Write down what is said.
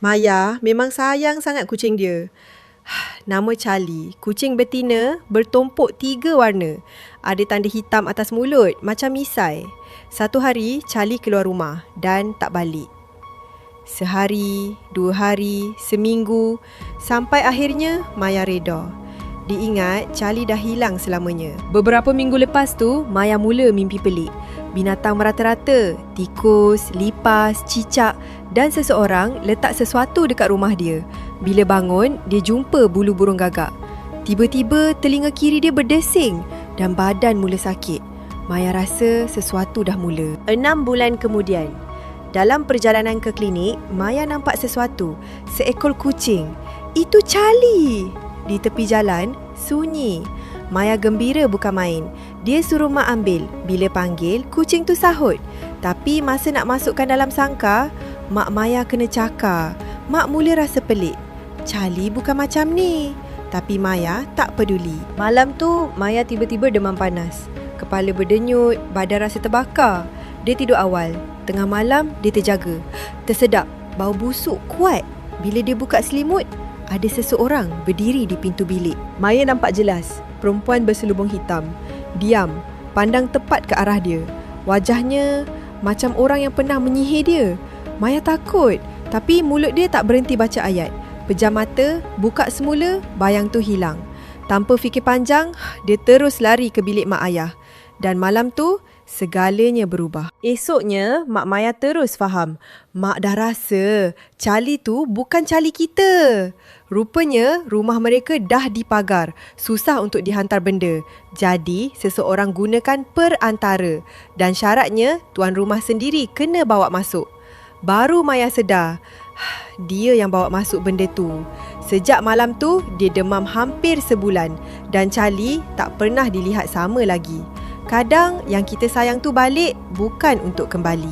Maya memang sayang sangat kucing dia. Nama Charlie, kucing betina bertumpuk 3 warna. Ada tanda hitam atas mulut macam misai. Satu hari, Charlie keluar rumah dan tak balik. Sehari, 2 hari, seminggu, sampai akhirnya Maya reda. Diingat Charlie dah hilang selamanya. Beberapa minggu lepas tu, Maya mula mimpi pelik. Binatang merata-rata, tikus, lipas, cicak dan seseorang letak sesuatu dekat rumah dia. Bila bangun, dia jumpa bulu burung gagak. Tiba-tiba telinga kiri dia berdesing dan badan mula sakit. Maya rasa sesuatu dah mula. 6 bulan kemudian, dalam perjalanan ke klinik, Maya nampak sesuatu. Seekor kucing. Itu Charlie. Di tepi jalan, sunyi. Maya gembira bukan main. Dia suruh mak ambil. Bila panggil, kucing tu sahut. Tapi masa nak masukkan dalam sangkar, mak Maya kena cakar. Mak mula rasa pelik. Charlie bukan macam ni. Tapi Maya tak peduli. Malam tu, Maya tiba-tiba demam panas. Kepala berdenyut, badan rasa terbakar. Dia tidur awal. Tengah malam, dia terjaga. Tersedap, bau busuk kuat. Bila dia buka selimut, ada seseorang berdiri di pintu bilik. Maya nampak jelas. Perempuan berselubung hitam. Diam, pandang tepat ke arah dia. Wajahnya macam orang yang pernah menyihir dia. Maya takut, tapi mulut dia tak berhenti baca ayat. Pejam mata, buka semula, bayang tu hilang. Tanpa fikir panjang, dia terus lari ke bilik mak ayah. Dan malam tu, segalanya berubah. Esoknya, Mak Maya terus faham. Mak dah rasa Charlie tu bukan Charlie kita. Rupanya, rumah mereka dah dipagar. Susah untuk dihantar benda. Jadi, seseorang gunakan perantara. Dan syaratnya, tuan rumah sendiri kena bawa masuk. Baru Maya sedar, dia yang bawa masuk benda tu. Sejak malam tu, dia demam hampir sebulan. Dan Charlie tak pernah dilihat sama lagi. Kadang yang kita sayang tu balik bukan untuk kembali.